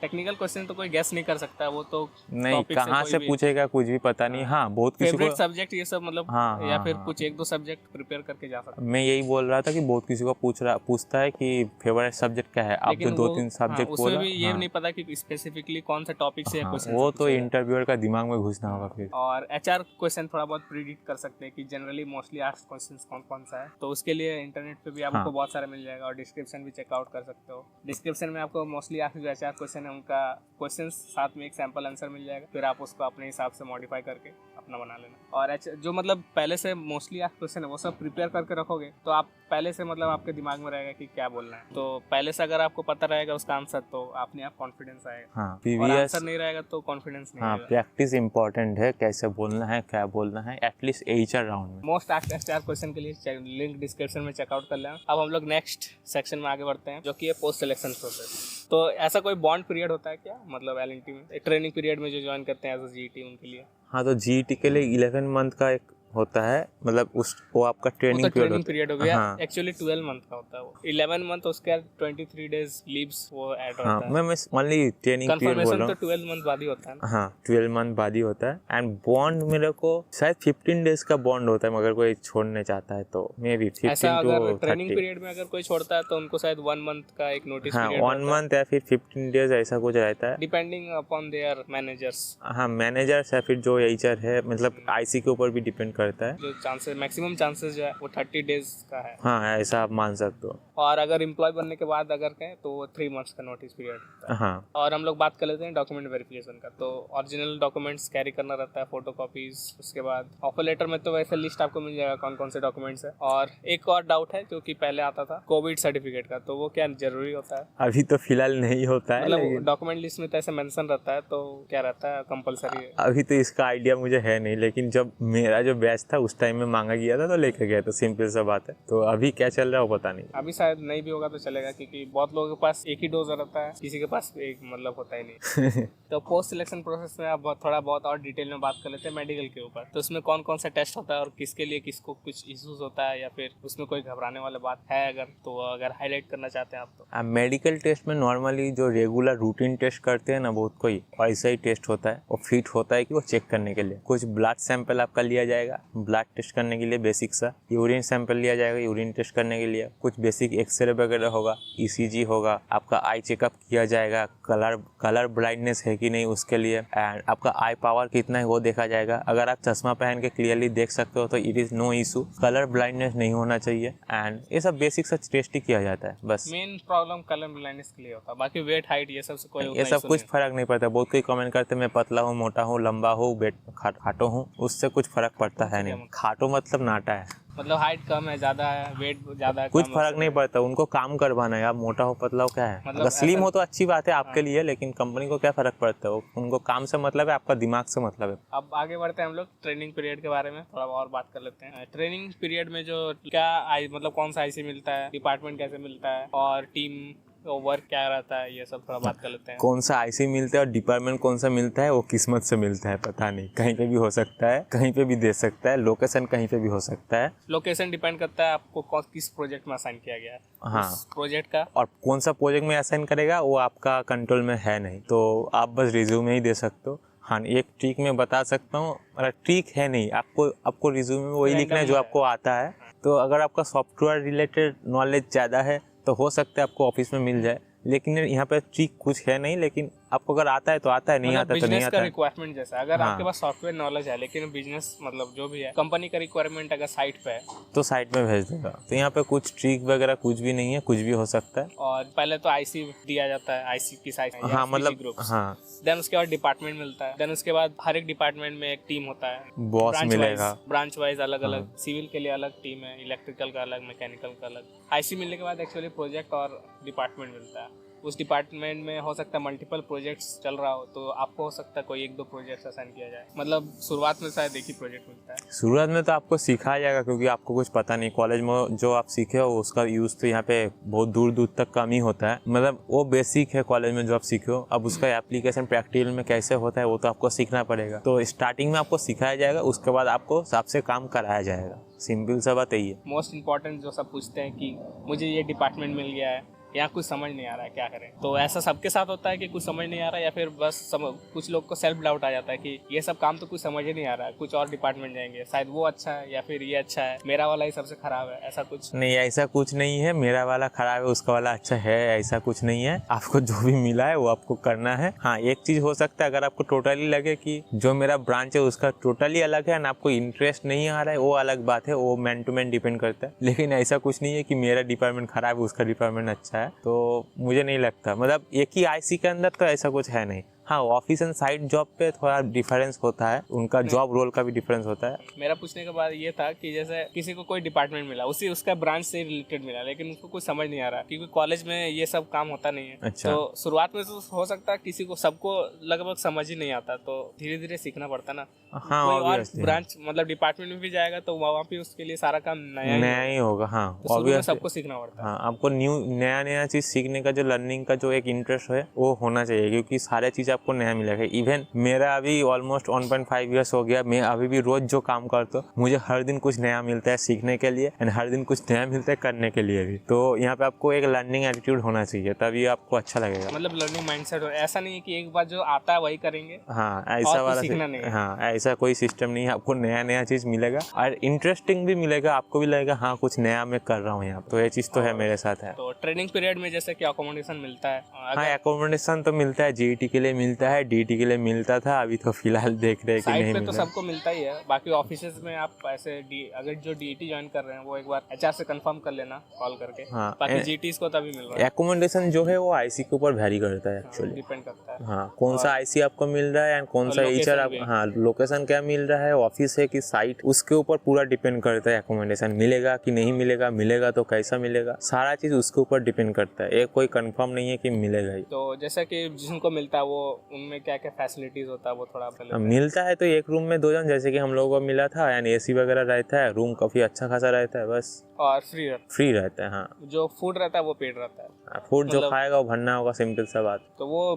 टेक्निकल क्वेश्चन तो कोई गेस नहीं कर सकता, वो तो नहीं, कहाँ से पूछेगा कुछ भी पता नहीं। हाँ, बहुत किसी को सब्जेक्ट ये सब मतलब, या फिर कुछ एक दो सब्जेक्ट प्रिपेयर करके जा सकता है। मैं यही बोल रहा था कि बहुत किसी को पूछता है कि फेवरेट सब्जेक्ट क्या है। आप जो 2-3 सब्जेक्ट बोला, भी ये नहीं पता कि स्पेसिफिकली कौन सा टॉपिक से क्वेश्चन, वो तो इंटरव्यूअर का दिमाग में घुसना होगा फिर। और HR क्वेश्चन थोड़ा बहुत प्रिडिक्ट कर सकते हैं कि जनरली मोस्टली आस्क्ड क्वेश्चंस कौन सा है, तो उसके लिए इंटरनेट पे भी आपको बहुत सारे मिल जाएगा और डिस्क्रिप्शन भी चेकआउट कर सकते हो। डिस्क्रिप्शन में आपको मोस्टली आस्क्ड जो HR क्वेश्चन है उनका क्वेश्चंस साथ में एक सैंपल आंसर मिल जाएगा, फिर आप उसको अपने हिसाब से मॉडिफाई करके अपना बना लेना। और जो मतलब पहले से मोस्टली आस्क्ड क्वेश्चन है वो सब प्रिपेयर करके रखोगे तो आप पहले से मतलब आपके दिमाग में रहेगा कि क्या बोलना है, तो पहले से अगर आपको पता रहेगा उसका आंसर तो अपने आप कॉन्फिडेंस आएगा। और आंसर नहीं रहेगा तो कॉन्फिडेंस नहीं आएगा। प्रैक्टिस इंपॉर्टेंट है, कैसे बोलना है, क्या बोलना है, एटलीस्ट HR राउंड में। मोस्ट आस्क्ड HR क्वेश्चन के लिए लिंक डिस्क्रिप्शन में चेकआउट कर लेना। अब हम लोग नेक्स्ट सेक्शन में आगे बढ़ते हैं, जो कि है पोस्ट सिलेक्शन प्रोसेस। तो ऐसा कोई बॉन्ड पीरियड होता है क्या, मतलब LNT में ट्रेनिंग पीरियड में जो ज्वाइन करते हैं एज GET उनके लिए? हाँ, तो GET के लिए 11 मंथ का एक होता है, मतलब वो आपका ट्रेनिंग पीरियड हो गया। एक्चुअली 12 मंथ का होता है वो, 11 मंथ उसके 23 डेज लीव्स वो ऐड होता है। मैं ओनली ट्रेनिंग पीरियड बोल रहा हूं। तो 12 मंथ बाद ही होता है ना? हाँ, 12 मंथ बाद ही होता है। एंड बॉन्ड मेरे को शायद 15 डेज का बॉन्ड होता है, मगर कोई छोड़ना चाहता है तो may be 15 to 30। Training period में अगर कोई छोड़ता है तो उनको शायद 1 मंथ का एक नोटिस पीरियड, 1 मंथ या फिर 15 डेज ऐसा कुछ रहता है, डिपेंडिंग अपॉन देयर मैनेजर्स। हाँ, मैनेजर्स या फिर जो HR है, मतलब IC के ऊपर भी डिपेंड करता है। जो मैक्सिमम चांसेस जो है वो 30 डेज का है। हाँ, ऐसा आप मान सकते हो। और अगर एम्प्लॉय बनने के बाद अगर कहें तो वो 3 मंथ्स का नोटिस पीरियड होता है। हाँ, और हम लोग बात कर लेते हैं डॉक्यूमेंट वेरिफिकेशन का। तो ओरिजिनल डॉक्यूमेंट्स कैरी करना रहता है, फोटो कॉपीज। उसके बाद ऑफर लेटर में तो वैसे लिस्ट आपको मिल जाएगा कौन कौन से डॉक्यूमेंट्स है। और एक और डाउट है जो कि पहले आता था, कोविड सर्टिफिकेट का, तो वो क्या जरूरी होता है? अभी तो फिलहाल नहीं होता है, मतलब डॉक्यूमेंट लिस्ट में तो ऐसे मेंशन रहता है, तो क्या रहता है, कंपलसरी है? अभी तो इसका आइडिया मुझे है नहीं, लेकिन जब मेरा जो बैच था उस टाइम में मांगा गया था तो लेकर गया था, सिंपल सा बात है। तो अभी क्या चल रहा है वो पता नहीं। अभी शायद नहीं भी होगा तो चलेगा, क्योंकि बहुत लोगों के पास एक ही डोज रहता है, किसी के पास एक मतलब होता ही नहीं। तो पोस्ट सिलेक्शन प्रोसेस में आप थोड़ा बहुत और डिटेल में बात कर लेते हैं मेडिकल के ऊपर। तो उसमें कौन कौन सा टेस्ट होता है और किसके लिए किसको कुछ इश्यूज होता है, या फिर उसमें कोई घबराने वाली बात है अगर, तो अगर हाईलाइट करना चाहते हैं आप तो। मेडिकल टेस्ट में नॉर्मली जो रेगुलर रूटीन टेस्ट करते हैं ना बहुत कोई वैसा ही टेस्ट होता है, और फिट होता है कि वो चेक करने के लिए। कुछ ब्लड सैंपल आपका लिया जाएगा ब्लड टेस्ट करने के लिए बेसिक सा, यूरिन सैंपल लिया जाएगा यूरिन टेस्ट करने के लिए, कुछ बेसिक एक्सरे वगैरह होगा, ईसीजी होगा, आपका आई चेकअप किया जाएगा, कलर ब्लाइंडनेस है कि नहीं उसके लिए, एंड आपका आई पावर कितना है वो देखा जाएगा। अगर आप चश्मा पहन के क्लियरली देख सकते हो तो it is no issue, colour blindness नहीं होना चाहिए, एंड ये सब बेसिक सा टेस्ट ही किया जाता है बस। मेन प्रॉब्लम कलर ब्लाइंडनेस के लिए होता है, बाकी वेट हाइट ये सब से कोई ये सब कुछ फर्क नहीं पड़ता। बहुत कोई कमेंट करते मैं पतला हूँ, मोटा हूँ, लंबा हूँ, खाटो हूँ, उससे कुछ फर्क पड़ता है नहीं। खाटो मतलब नाटा है, मतलब हाइट कम है, ज्यादा है, वेट ज्यादा है, कुछ फर्क नहीं पड़ता। उनको काम करवाना है, आप मोटा हो पतला हो क्या है। मतलब अगर स्लिम हो तो अच्छी बात है आपके लिए, लेकिन कंपनी को क्या फर्क पड़ता है, उनको काम से मतलब है, आपका दिमाग से मतलब है। अब आगे बढ़ते हैं हम लोग ट्रेनिंग पीरियड के बारे में थोड़ा और बात कर लेते हैं। ट्रेनिंग पीरियड में जो क्या मतलब कौन सा आईसी मिलता है, डिपार्टमेंट कैसे मिलता है, और टीम वर्क क्या रहता है, ये सब थोड़ा बात कर लेते हैं। कौन सा आईसी मिलता है और डिपार्टमेंट कौन सा मिलता है वो किस्मत से मिलता है, पता नहीं, कहीं पे भी हो सकता है, कहीं पे भी दे सकता है, लोकेशन कहीं पे भी हो सकता है। लोकेशन डिपेंड करता है आपको किस प्रोजेक्ट में असाइन किया गया है, हाँ, प्रोजेक्ट का, और कौन सा प्रोजेक्ट में असाइन करेगा वो आपका कंट्रोल में है नहीं, तो आप बस रिज्यूमे ही दे सकते हो। हाँ, एक ट्रिक मैं बता सकता हूँ, मतलब ट्रिक है नहीं, आपको रिज्यूमे में वही लिखना है जो आपको आता है। तो अगर आपका सॉफ्टवेयर रिलेटेड नॉलेज ज़्यादा है तो हो सकता है आपको ऑफिस में मिल जाए, लेकिन यहाँ पे ट्रिक कुछ है नहीं। लेकिन आपको अगर आता है तो आता है, नहीं आता तो नहीं आता है। रिक्वायरमेंट जैसा अगर आपके पास सॉफ्टवेयर नॉलेज है लेकिन बिजनेस मतलब जो भी है कंपनी का रिक्वायरमेंट अगर साइट पे है तो साइट में भेज देगा। तो यहाँ पे कुछ ट्रिक वगैरह कुछ भी नहीं है, कुछ भी हो सकता है। और पहले तो आईसी दिया जाता है, आईसी की साइट, हाँ मतलब हाँ, देन उसके बाद डिपार्टमेंट मिलता है, देन उसके बाद हर एक डिपार्टमेंट में एक टीम होता है, बॉस मिलेगा, ब्रांच वाइज अलग अलग, सिविल के लिए अलग टीम है, इलेक्ट्रिकल का अलग, मैकेनिकल का अलग। आईसी मिलने के बाद एक्चुअली प्रोजेक्ट और डिपार्टमेंट मिलता है। उस डिपार्टमेंट में हो सकता है मल्टीपल प्रोजेक्ट्स चल रहा हो, तो आपको हो सकता है कोई एक दो प्रोजेक्ट्स असाइन किया जाए। मतलब शुरुआत में शायद एक ही प्रोजेक्ट मिलता है। शुरुआत में तो आपको सिखाया जाएगा क्योंकि आपको कुछ पता नहीं। कॉलेज में जो आप सीखे हो उसका यूज़ तो यहाँ पे बहुत दूर दूर तक कम ही होता है। मतलब वो बेसिक है कॉलेज में जो आप सीखे हो, अब उसका एप्लीकेशन प्रैक्टिकल में कैसे होता है वो तो आपको सीखना पड़ेगा। तो स्टार्टिंग में आपको सिखाया जाएगा, उसके बाद आपको सबसे काम कराया जाएगा। सिंपल सा बात यही है। मोस्ट इंपॉर्टेंट जो सब पूछते हैं कि मुझे ये डिपार्टमेंट मिल गया है, यहाँ कुछ समझ नहीं आ रहा है, क्या करें। तो ऐसा सबके साथ होता है कि कुछ समझ नहीं आ रहा है, या फिर बस कुछ लोग को सेल्फ डाउट आ जाता है कि ये सब काम तो कुछ समझ ही नहीं आ रहा है, कुछ और डिपार्टमेंट जाएंगे, शायद वो अच्छा है या फिर ये अच्छा है, मेरा वाला ही सबसे खराब है। ऐसा कुछ नहीं, ऐसा कुछ नहीं है मेरा वाला खराब है उसका वाला अच्छा है, ऐसा कुछ नहीं है। आपको जो भी मिला है वो आपको करना है। हाँ, एक चीज़ हो सकता है, अगर आपको टोटली लगे कि जो मेरा ब्रांच है उसका टोटली अलग है ना, आपको इंटरेस्ट नहीं आ रहा है, वो अलग बात है, वो मैन टू मैन डिपेंड करता है। लेकिन ऐसा कुछ नहीं है कि मेरा डिपार्टमेंट खराब है उसका डिपार्टमेंट अच्छा है, तो मुझे नहीं लगता। मतलब एक ही आईसी के अंदर तो ऐसा कुछ है नहीं। हाँ, ऑफिस एंड साइड जॉब पे थोड़ा डिफरेंस होता है, उनका जॉब रोल का भी डिफरेंस होता है। मेरा पूछने के बाद ये था कि जैसे किसी को कोई डिपार्टमेंट मिला, उसका ब्रांच से रिलेटेड मिला, लेकिन उसको कुछ समझ नहीं आ रहा क्योंकि कॉलेज में ये सब काम होता नहीं है। अच्छा। तो शुरुआत में तो हो सकता है किसी को सबको लगभग समझ ही नहीं आता, तो धीरे धीरे सीखना पड़ता ना। हाँ, कोई और ब्रांच मतलब डिपार्टमेंट में भी जाएगा तो वहाँ पे उसके लिए सारा काम नया ही होगा। हाँ, तो शुरू में सबको सीखना पड़ता है। हाँ, आपको नया चीज सीखने का जो लर्निंग का जो एक इंटरेस्ट है वो होना चाहिए, क्योंकि सारे चीज आपको नया मिलेगा। इवन मेरा अभी ऑलमोस्ट 1.5 ईयर्स हो गया, मैं अभी भी रोज जो काम करता हूँ मुझे हर दिन कुछ नया मिलता है सीखने के लिए, एंड हर दिन कुछ नया मिलता है करने के लिए भी। तो यहाँ पे आपको एक लर्निंग एटीट्यूड होना चाहिए, तभी आपको अच्छा लगेगा। मतलब लर्निंग माइंडसेट हो, ऐसा नहीं है कि एक बार जो आता है वही करेंगे। हाँ, ऐसा वाला सीखना नहीं है। हाँ, ऐसा कोई सिस्टम नहीं है। आपको नया चीज मिलेगा और इंटरेस्टिंग भी मिलेगा, आपको भी लगेगा हाँ कुछ नया मैं कर रहा हूँ यहाँ। तो ये चीज तो है मेरे साथ है। तो ट्रेनिंग पीरियड में जैसे कि अकोमोडेशन मिलता है? हाँ, अकोमोडेशन तो मिलता है, जीईटी के लिए मिलता है, डीईटी के लिए मिलता था, अभी तो फिलहाल देख रहे हैं कि नहीं पे मिला। तो सबको मिलता ही है। बाकी ऑफिसेज में आप ऐसे अगर जो डीईटी ज्वाइन कर रहे हैं वो एक बार एचआर से कंफर्म कर लेना कॉल करके। हाँ, बाकी जीटीज को तभी मिल रहा है। एकोमोडेशन जो है वो आईसी के ऊपर वेरी करता है एक्चुअली, डिपेंड करता है। हाँ, कौन सा आईसी आपको मिल रहा है एंड कौन सा एचआर आप, हाँ, लोकेशन क्या मिल रहा है, ऑफिस है कि साइट, उसके ऊपर पूरा डिपेंड करता है। एकोमोडेशन मिलेगा कि नहीं मिलेगा, मिलेगा तो कैसा मिलेगा, सारा चीज उसके ऊपर डिपेंड करता है। एक कोई कंफर्म नहीं है कि मिलेगा ही। तो जैसा कि जिनको मिलता है वो उनमें क्या क्या फैसिलिटीज होता है वो थोड़ा पहले मिलता है तो एक रूम में 2 जन, जैसे कि हम लोगों को मिला था, एंड एसी वगैरह रहता है, रूम काफ़ी अच्छा खासा रहता है, बस और फ्री रहता है। हाँ, जो फूड रहता है वो पेड रहता है, फूड जो खाएगा वो भरना होगा, सिंपल सा बात। तो वो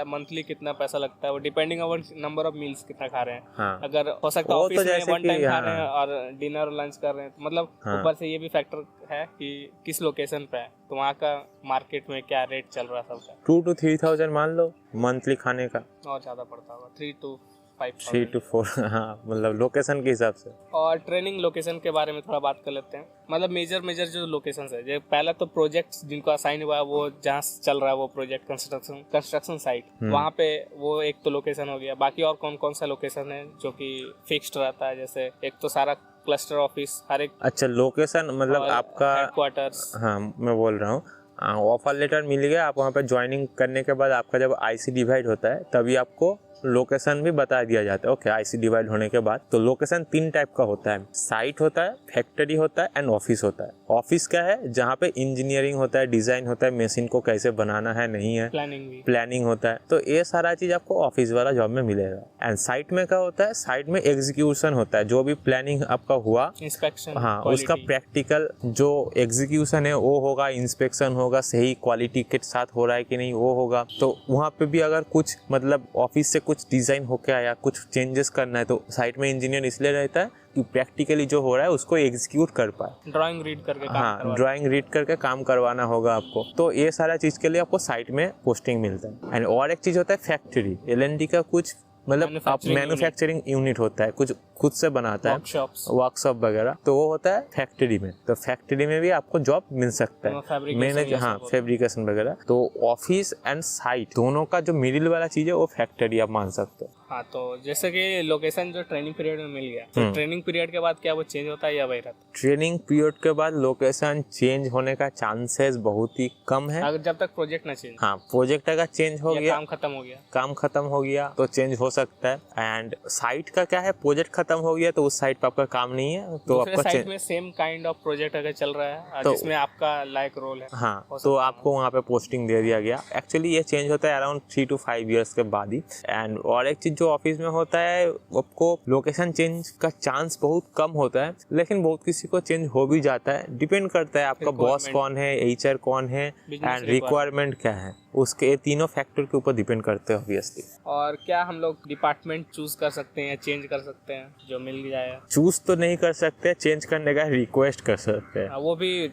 मंथली कितना पैसा लगता है वो depending on number of meals कितना खा रहे हैं। हाँ, अगर हो सकता है वो ऑफिस तो में जैसे वन टाइम कि खा रहे हैं और डिनर और लंच कर रहे हैं, तो मतलब हाँ। ऊपर से ये भी फैक्टर है कि किस लोकेशन पे है, तो वहाँ का मार्केट में क्या रेट चल रहा है सबका। 2 to 3,000 मान लो मंथली खाने का, और ज़्यादा पड़ता होगा 3 to 3 to 4 हाँ, मतलब लोकेशन के हिसाब से। और ट्रेनिंग लोकेशन के बारे में थोड़ा बात कर लेते हैं। मतलब मेजर जो लोकेशन है, जो पहला तो प्रोजेक्ट जिनको असाइन हुआ है वो जहाँ चल रहा है वो प्रोजेक्ट कंस्ट्रक्शन साइट, वहाँ पे वो एक तो लोकेशन हो गया। बाकी और कौन कौन सा लोकेशन है जो कि फिक्स्ड रहता है? जैसे एक तो सारा क्लस्टर ऑफिस हर एक। अच्छा, लोकेशन मतलब आपका हेडक्वार्टर्स। हाँ, मैं बोल रहा हूँ, ऑफर लेटर मिल गया, आप वहाँ पे ज्वाइनिंग करने के बाद आपका जब आईसी डिवाइड होता है तभी आपको लोकेशन भी बता दिया जाता है। ओके, आईसी डिवाइड होने के बाद तो लोकेशन 3 टाइप का होता है, साइट होता है, फैक्ट्री होता है एंड ऑफिस होता है। ऑफिस क्या है? जहाँ पे इंजीनियरिंग होता है, डिजाइन होता है, मशीन को कैसे बनाना है नहीं है, प्लानिंग होता है, तो ये सारा चीज आपको ऑफिस वाला जॉब में मिलेगा। एंड साइट में क्या होता है? साइट में एग्जीक्यूशन होता है, जो भी प्लानिंग आपका हुआ, इंस्पेक्शन, हाँ, उसका प्रैक्टिकल जो एग्जीक्यूशन है वो होगा, इंस्पेक्शन होगा, सही क्वालिटी के साथ हो रहा है कि नहीं वो होगा। तो वहाँ पे भी अगर कुछ मतलब ऑफिस से कुछ डिजाइन होके आया, कुछ चेंजेस करना है, तो साइट में इंजीनियर इसलिए रहता है कि प्रैक्टिकली जो हो रहा है उसको एग्जीक्यूट कर पाए, ड्राइंग रीड करके हाँ, ड्राइंग रीड करके काम करवाना होगा आपको। तो ये सारा चीज के लिए आपको साइट में पोस्टिंग मिलता है। एंड और एक चीज होता है फैक्ट्री, एलएनटी का कुछ मतलब आप मैन्युफैक्चरिंग यूनिट होता है, कुछ खुद से बनाता है, वर्कशॉप वगैरह, तो वो होता है फैक्ट्री में। तो फैक्ट्री में भी आपको जॉब मिल सकता है, मैनेज, हाँ, फैब्रिकेशन वगैरह। तो ऑफिस एंड साइट दोनों का जो मिडिल वाला चीज है वो फैक्ट्री आप मान सकते हो। हाँ, तो जैसे कि लोकेशन जो ट्रेनिंग पीरियड में मिल गया, तो ट्रेनिंग पीरियड के बाद क्या वो चेंज होता है या वही रहता है? ट्रेनिंग पीरियड के बाद लोकेशन चेंज होने का चांसेस बहुत ही कम है, अगर जब तक प्रोजेक्ट ना चेंज। हाँ, प्रोजेक्ट अगर चेंज हो गया, काम खत्म हो गया तो चेंज हो सकता है। एंड साइट का क्या है? प्रोजेक्ट खत्म हो गया तो उस साइट पे आपका काम नहीं है, तो आपका साइट में सेम काइंड ऑफ प्रोजेक्ट अगर चल रहा है तो जिसमें आपका लाइक रोल है, हाँ, तो आपको वहाँ पे पोस्टिंग दे दिया गया। एक्चुअली ये चेंज होता है अराउंड 3 to 5 ईयर्स के बाद ही। एंड और एक चीज जो ऑफिस में होता है, आपको लोकेशन चेंज का चांस बहुत कम होता है, लेकिन बहुत किसी को चेंज हो भी जाता है। डिपेंड करता है आपका बॉस कौन है, एचआर कौन है एंड रिक्वायरमेंट क्या है, उसके ये तीनों फैक्टर के ऊपर डिपेंड करते हैं ऑब्वियसली। और क्या हम लोग डिपार्टमेंट चूज कर सकते हैं या चेंज कर सकते हैं जो मिल जाए? चूज तो नहीं कर सकते, चेंज करने का रिक्वेस्ट कर सकते हैं। वो भी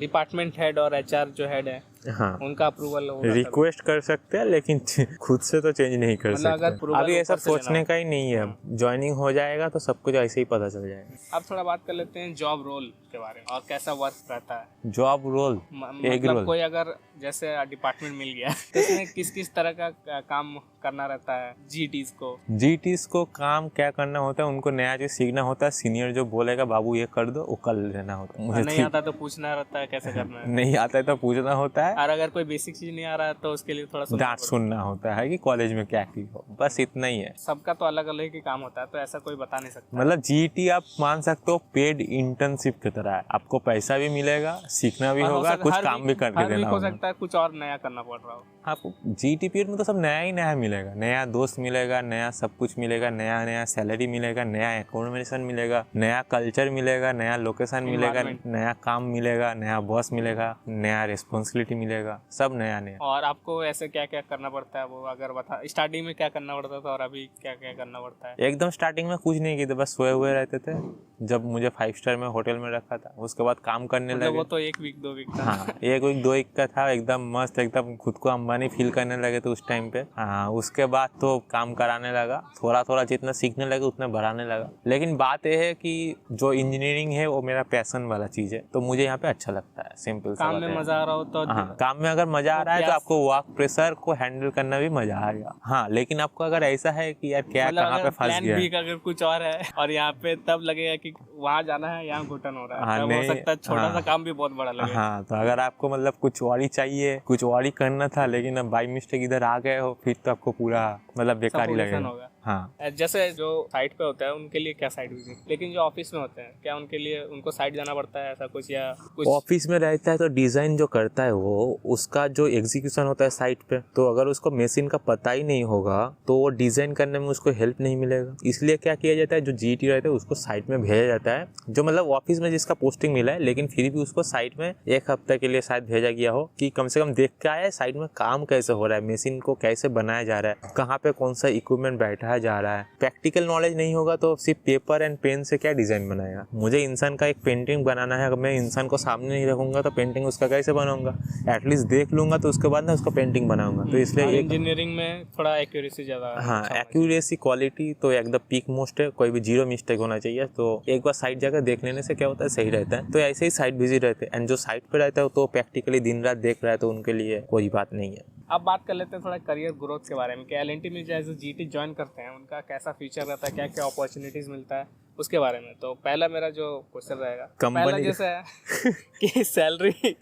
डिपार्टमेंट हेड और एचआर जो हेड है, हाँ, उनका अप्रूवल रिक्वेस्ट कर सकते हैं, लेकिन खुद से तो चेंज नहीं कर सकते। अभी ऐसा सोचने का ही नहीं है, ज्वाइनिंग हो जाएगा तो सब कुछ ऐसे ही पता चल जाएगा। अब थोड़ा बात कर लेते हैं जॉब रोल के बारे में और कैसा वर्क रहता है। जॉब रोल मतलब कोई अगर जैसे डिपार्टमेंट मिल गया तो इसमें किस किस तरह का काम करना रहता है? जीटीज को काम क्या करना होता है, उनको नया चीज सीखना होता है। सीनियर जो बोलेगा बाबू ये कर दो, वो कर लेना होता है। मुझे नहीं आता तो पूछना रहता है कैसे करना है, नहीं आता है तो पूछना होता है, और अगर कोई बेसिक चीज नहीं आ रहा है तो उसके लिए थोड़ा डांट सुनना होता है कि कॉलेज में क्या की हो, बस इतना ही है। सबका तो अलग अलग ही काम होता है, तो ऐसा कोई बता नहीं सकता। मतलब जीटी आप मान सकते हो पेड इंटर्नशिप की तरह है, आपको पैसा भी मिलेगा, सीखना भी होगा, कुछ काम भी करके देना हो सकता है, कुछ और नया करना पड़ रहा हो आपको। जीटी पीरियड में तो सब नया ही नया मिलेगा, नया दोस्त मिलेगा, नया सब कुछ मिलेगा, नया नया सैलरी मिलेगा, नया एकोमोडेशन मिलेगा, नया कल्चर मिलेगा, नया लोकेशन मिलेगा, नया काम मिलेगा, नया बॉस मिलेगा, नया रिस्पॉन्सिबिलिटी मिलेगा, सब नया नया। और आपको ऐसे क्या क्या करना पड़ता है वो अगर बता, स्टार्टिंग में क्या करना पड़ता था और अभी क्या क्या करना पड़ता है? एकदम स्टार्टिंग में कुछ नहीं किया, बस सोए हुए रहते थे जब मुझे 5 स्टार में होटल में रखा था। उसके बाद काम करने लगे, वो तो 1 वीक 2 वीक था। हाँ, 1 वीक 2 वीक का था, एकदम मस्त, एकदम खुद को अंबानी फील करने लगे तो उस टाइम पे। हाँ, उसके बाद तो काम कराने लगा, थोड़ा थोड़ा जितना सीखने लगे उतना बढ़ाने लगा। लेकिन बात यह है कि जो इंजीनियरिंग है वो मेरा पैशन वाला चीज है, तो मुझे यहाँ पे अच्छा लगता है। सिंपल सा काम में मजा आ रहा हो तो, हाँ, काम में अगर मजा आ रहा है तो आपको वर्क प्रेशर को हैंडल करना भी मजा आएगा। हाँ, लेकिन आपको अगर ऐसा है कि यार क्या कहाँ पे फंस गया, अगर कुछ और है और यहाँ पे तब लगेगा कि वहाँ जाना है, यहाँ घुटन हो रहा है, तब हो सकता है छोटा सा काम भी बहुत बड़ा लगे। हाँ, तो अगर आपको मतलब कुछ और ही चाहिए, कुछ और ही करना था, लेकिन अब बाई मिस्टेक इधर आ गए हो, फिर तो आपको पूरा मतलब बेकार ही लगेगा। हाँ। जैसे जो साइट पे होता है उनके लिए क्या साइट विजिट, लेकिन जो ऑफिस में होते हैं क्या उनके लिए उनको साइट जाना पड़ता है ऐसा कुछ, या कुछ? ऑफिस में रहता है तो डिज़ाइन जो करता है वो उसका जो एग्जीक्यूशन होता है साइट पे, तो अगर उसको मशीन का पता ही नहीं होगा तो वो डिज़ाइन करने में उसको हेल्प नहीं मिलेगा। इसलिए क्या किया जाता है, जो जीटी रहता है उसको साइट में भेजा जाता है, जो मतलब ऑफिस में जिसका पोस्टिंग मिला है लेकिन फिर भी उसको साइट में 1 हफ्ते के लिए शायद भेजा गया हो कि कम से कम देख के आया साइट में काम कैसे हो रहा है, मशीन को कैसे बनाया जा रहा है, कहाँ पे कौन सा इक्विपमेंट बैठाया जा रहा है। प्रैक्टिकल नॉलेज नहीं होगा तो सिर्फ पेपर एंड पेन से क्या डिज़ाइन बनाएगा। मुझे इंसान का एक पेंटिंग बनाना है, अगर मैं इंसान को सामने नहीं रखूंगा तो पेंटिंग उसका कैसे बनाऊंगा, एटलीस्ट देख लूंगा तो उसके बाद ना उसका पेंटिंग बनाऊंगा। तो इसलिए इंजीनियरिंग में थोड़ा एक्यूरेसी ज़्यादा। हाँ, एक्यूरेसी क्वालिटी तो एकदम पीक मोस्ट है, कोई भी 0 मिस्टेक होना चाहिए। तो एक बार साइट जाकर देख लेने से क्या होता है, सही रहता है। तो ऐसे ही साइट विजिट रहते हैं, एंड जो साइट पे रहता है तो प्रैक्टिकली दिन रात देख रहा है तो उनके लिए कोई बात नहीं है। अब बात कर लेते हैं थोड़ा करियर ग्रोथ के बारे में कि एल&टी में जैसे जीटी ज्वाइन करते हैं उनका कैसा फ्यूचर रहता है, क्या क्या अपॉर्चुनिटीज़ मिलता है उसके बारे में। तो पहला मेरा जो क्वेश्चन रहेगा, पहला जैसे है कि सैलरी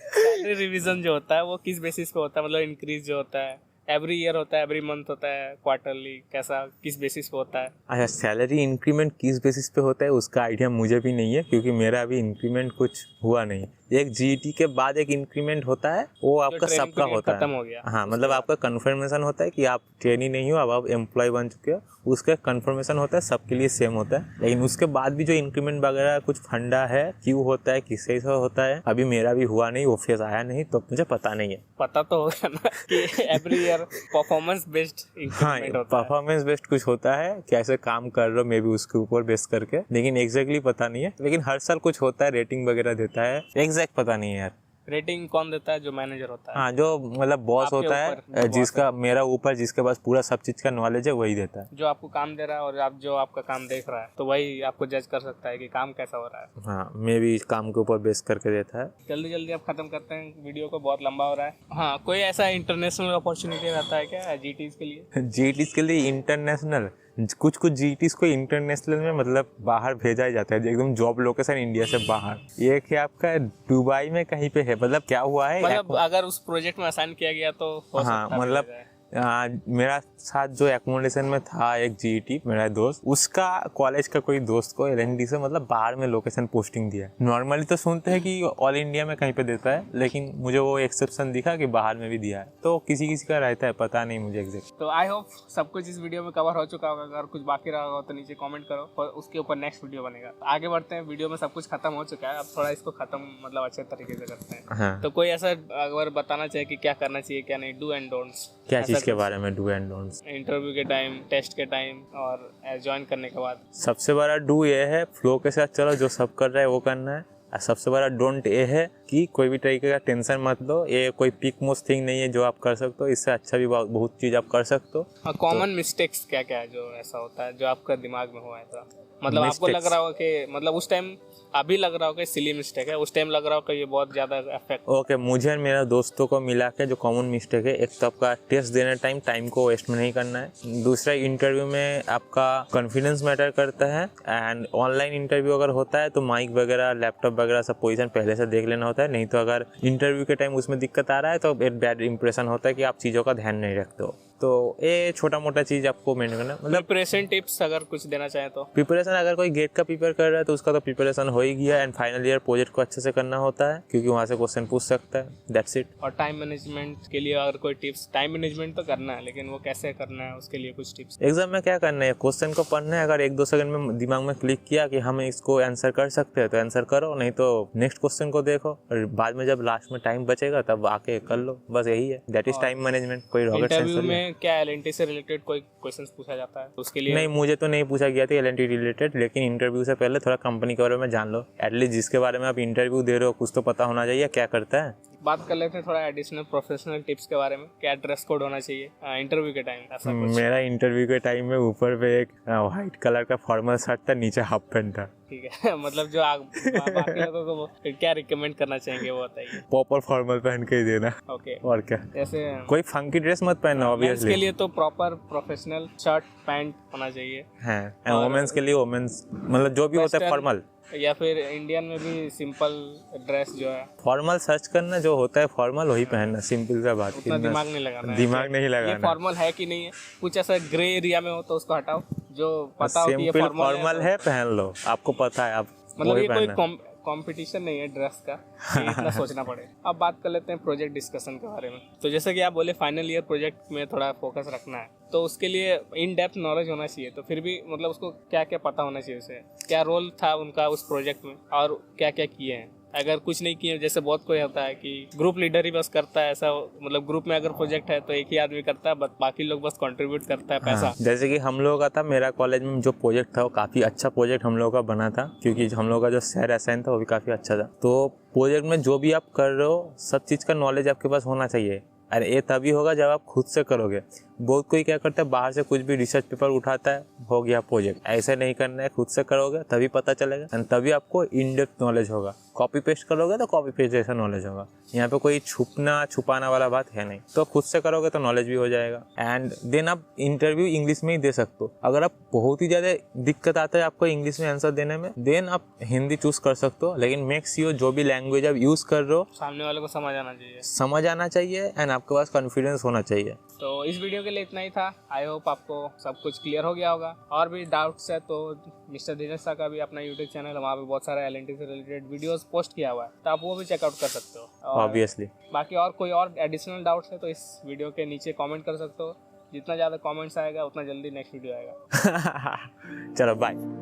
रिवीजन जो होता है वो किस बेसिस पे होता है, मतलब इंक्रीज जो होता है एवरी ईयर होता है, एवरी मंथ होता है, क्वार्टरली, कैसा किस बेसिस पे होता है? अच्छा, सैलरी इंक्रीमेंट किस बेसिस पे होता है उसका आइडिया मुझे भी नहीं है, क्योंकि मेरा अभी इंक्रीमेंट कुछ हुआ नहीं। एक जीटी के बाद एक इंक्रीमेंट होता है, वो आपका सबका होता है। खत्म हो गया। हाँ, मतलब आपका कंफर्मेशन होता है कि आप ट्रेनी नहीं हो, अब आप एम्प्लॉय बन चुके हो, उसका कंफर्मेशन होता है, सबके लिए सेम होता है। लेकिन उसके बाद भी जो इंक्रीमेंट वगैरह कुछ फंडा है, क्यों होता है, किससे होता है, अभी मेरा भी हुआ नहीं, वो फेज आया नहीं, तो मुझे पता नहीं है। पता तो होगा ना कि every year performance based increment होता है। परफॉर्मेंस बेस्ड कुछ होता है, कैसे काम कर रहे हो मे बी उसके ऊपर बेस करके, लेकिन एग्जैक्टली पता नहीं है। लेकिन हर साल कुछ होता है, रेटिंग वगैरह देता है, एग्जैक्ट पता नहीं है यार। रेटिंग कौन देता है? जो मैनेजर होता है। हाँ, जो मतलब बॉस होता है, जिसका मेरा ऊपर जिसके पास पूरा सब चीज का नॉलेज है वही देता है। जो आपको काम दे रहा है और आप जो आपका काम देख रहा है तो वही आपको जज कर सकता है कि काम कैसा हो रहा है। हाँ, मे भी काम के ऊपर बेस करके देता है। जल्दी जल्दी अब खत्म करते हैं, वीडियो को बहुत लंबा हो रहा है। हाँ, कोई ऐसा इंटरनेशनल अपॉर्चुनिटी रहता है क्या जीटीज के लिए? जीटीज के लिए इंटरनेशनल, कुछ जीटीज को इंटरनेशनल में मतलब बाहर भेजा ही जाता है, एकदम जॉब लोकेशन इंडिया से बाहर। एक है आपका दुबई में कहीं पे है, मतलब क्या हुआ है, मतलब अगर उस प्रोजेक्ट में असाइन किया गया तो हो हाँ, सकता है मतलब मेरा साथ जो एकोमोडेशन में था एक जीटी मेरा दोस्त, उसका कॉलेज का कोई दोस्त को एल&टी से मतलब बाहर में लोकेशन पोस्टिंग दिया। नॉर्मली तो सुनते हैं कि ऑल इंडिया में कहीं पे देता है, लेकिन मुझे वो एक्सेप्शन दिखा कि बाहर में भी दिया है। तो किसी किसी का रहता है, पता नहीं मुझे एग्जैक्ट। तो आई होप सब कुछ इस वीडियो में कवर हो चुका होगा। अगर कुछ बाकी रहा होगा तो नीचे कमेंट करो और उसके ऊपर नेक्स्ट वीडियो बनेगा। आगे बढ़ते हैं, वीडियो में सब कुछ खत्म हो चुका है, अब थोड़ा इसको खत्म मतलब अच्छे तरीके से करते हैं। हाँ। तो कोई ऐसा अगर बताना चाहिए कि क्या करना चाहिए क्या नहीं, डू एंड डोंट्स, क्या चीज के बारे में डू एंड डोंट्स? इंटरव्यू के टाइम, टेस्ट के टाइम और ज्वाइन करने के बाद। सबसे बड़ा डू ये है फ्लो के साथ चलो, जो सब कर रहा है वो करना है। और सबसे बड़ा डोंट ये है कि कोई भी तरीके का टेंशन मत लो, ये कोई पिक मोस्ट थिंग नहीं है जो आप कर सकते हो, इससे अच्छा भी बहुत चीज़ आप कर सकते हो। हाँ, कॉमन मिस्टेक्स क्या क्या है जो ऐसा होता है जो आपका दिमाग में हुआ है? तो मतलब आपको लग रहा हो कि मतलब उस टाइम अभी लग रहा हो कि सिली मिस्टेक है, उस टाइम लग रहा हो कि ये बहुत ज़्यादा इफेक्ट। ओके, मुझे और मेरे दोस्तों को मिला के जो कॉमन मिस्टेक है, एक तो आपका टेस्ट देने टाइम को वेस्ट में नहीं करना है। दूसरा, इंटरव्यू में आपका कॉन्फिडेंस मैटर करता है। एंड ऑनलाइन इंटरव्यू अगर होता है तो माइक वगैरह, लैपटॉप वगैरह सब पोजीशन पहले से देख लेना होता है, नहीं तो अगर इंटरव्यू के टाइम उसमें दिक्कत आ रहा है तो एक बैड इंप्रेशन होता है कि आप चीज़ों का ध्यान नहीं रखते हो। तो ये छोटा मोटा चीज़ आपको मेंटेन करना, मतलब प्रिपरेशन टिप्स अगर कुछ देना चाहें तो। प्रिपरेशन, अगर कोई गेट का प्रिपेयर कर रहा है तो उसका तो प्रिपरेशन हो ही गया। एंड फाइनल ईयर प्रोजेक्ट को अच्छे से करना होता है, क्योंकि वहाँ से क्वेश्चन पूछ सकता है, दैट्स इट। और टाइम मैनेजमेंट के लिए अगर कोई टिप्स, टाइम मैनेजमेंट तो करना है लेकिन वो कैसे करना है उसके लिए कुछ टिप्स। एग्जाम में क्या करना है, क्वेश्चन को पढ़ना है, अगर 1-2 सेकंड में दिमाग में क्लिक किया कि हम इसको आंसर कर सकते हैं तो आंसर करो, नहीं तो नेक्स्ट क्वेश्चन को देखो, और बाद में जब लास्ट में टाइम बचेगा तब आके कर लो, बस यही है, दैट इज टाइम मैनेजमेंट। कोई रॉकेट साइंस इंटरव्यू में क्या एल&टी से रिलेटेड कोई क्वेश्चंस पूछा जाता है उसके लिए? नहीं, मुझे तो नहीं पूछा गया था एल&टी रिलेटेड, लेकिन इंटरव्यू से पहले थोड़ा कंपनी के बारे में जान लो। एटलीस्ट जिसके बारे में आप इंटरव्यू दे रहे हो कुछ तो पता होना चाहिए क्या करता है। बात कर लेते हैं थोड़ा एडिशनल प्रोफेशनल टिप्स के बारे में। क्या ड्रेस कोड होना चाहिए इंटरव्यू के टाइम, ऐसा कुछ? मेरा इंटरव्यू के टाइम में ऊपर पे एक व्हाइट कलर का फॉर्मल शर्ट था, नीचे हाफ पैंट था। ठीक है मतलब जो बाकी लोगों को क्या रिकमेंड करना चाहेंगे वो बताइए। प्रॉपर फॉर्मल पहन के ही देना। ओके, और क्या, जैसे कोई फंकी ड्रेस मत पहनना ऑब्वियसली। के लिए तो प्रॉपर प्रोफेशनल शर्ट पैंट होना चाहिए। है, वुमेन्स के लिए वुमेन्स मतलब जो भी होता है फॉर्मल। या फिर इंडियन में भी सिंपल ड्रेस जो है, फॉर्मल सर्च करना, जो होता है फॉर्मल वही पहनना, सिंपल सा बात। उतना दिमाग नहीं लगाना है। दिमाग नहीं ये लगाना। फॉर्मल है कि नहीं है, कुछ ऐसा ग्रे एरिया में हो तो उसको हटाओ, जो पता हो कि ये सिंपल फॉर्मल फॉर्मल है पहन लो, आपको पता है, आप मतलब वही ये कोई पहनना। कंपटीशन नहीं है ड्रेस का कि इतना सोचना पड़े। अब बात कर लेते हैं प्रोजेक्ट डिस्कशन के बारे में। तो जैसे कि आप बोले फाइनल ईयर प्रोजेक्ट में थोड़ा फोकस रखना है, तो उसके लिए इन डेप्थ नॉलेज होना चाहिए। तो फिर भी मतलब उसको क्या क्या पता होना चाहिए, उसे क्या रोल था उनका उस प्रोजेक्ट में और क्या क्या किए हैं। अगर कुछ नहीं किए, जैसे बहुत कोई होता है कि ग्रुप लीडर ही बस करता है ऐसा, मतलब ग्रुप में अगर प्रोजेक्ट है तो एक ही आदमी करता है, बाकी लोग बस कंट्रीब्यूट करता है पैसा। हाँ, जैसे कि हम लोगों का था, मेरा कॉलेज में जो प्रोजेक्ट था वो काफ़ी अच्छा प्रोजेक्ट हम लोगों का बना था, क्योंकि हम लोगों का जो शहर असाइन था वो भी काफ़ी अच्छा था। तो प्रोजेक्ट में जो भी आप कर रहे हो, सब चीज़ का नॉलेज आपके पास होना चाहिए। अरे ये तभी होगा जब आप खुद से करोगे। बहुत कोई क्या करता है, बाहर से कुछ भी रिसर्च पेपर उठाता है, हो गया प्रोजेक्ट। ऐसे नहीं करना है, खुद से करोगे तभी पता चलेगा, एंड तभी आपको इन डेप्थ नॉलेज होगा। कॉपी पेस्ट करोगे तो कॉपी पेस्ट जैसा नॉलेज होगा। यहाँ पे कोई छुपाना वाला बात है नहीं। तो खुद से करोगे तो नॉलेज भी हो जाएगा। एंड देन आप इंटरव्यू इंग्लिश में ही दे सकते हो। अगर आप बहुत ही ज़्यादा दिक्कत आता है आपको इंग्लिश में आंसर देने में, देन आप हिंदी चूज कर सकते हो। लेकिन मेक श्योर जो भी लैंग्वेज आप यूज़ कर रहे हो, सामने वाले को समझ आना चाहिए, एंड आपके पास कॉन्फिडेंस होना चाहिए। तो इस वीडियो के लिए इतना ही था। आई होप आपको सब कुछ क्लियर हो गया होगा। और भी डाउट्स है तो मिस्टर दिनेश सा का भी अपना यूट्यूब चैनल है, वहाँ पे बहुत सारा LNT से रिलेटेड वीडियोस पोस्ट किया हुआ है, तो आप वो भी चेकआउट कर सकते हो। ऑब्वियसली बाकी और कोई और एडिशनल डाउट्स है तो इस वीडियो के नीचे कमेंट कर सकते हो। जितना ज़्यादा कमेंट्स आएगा उतना जल्दी नेक्स्ट वीडियो आएगा। चलो बाय।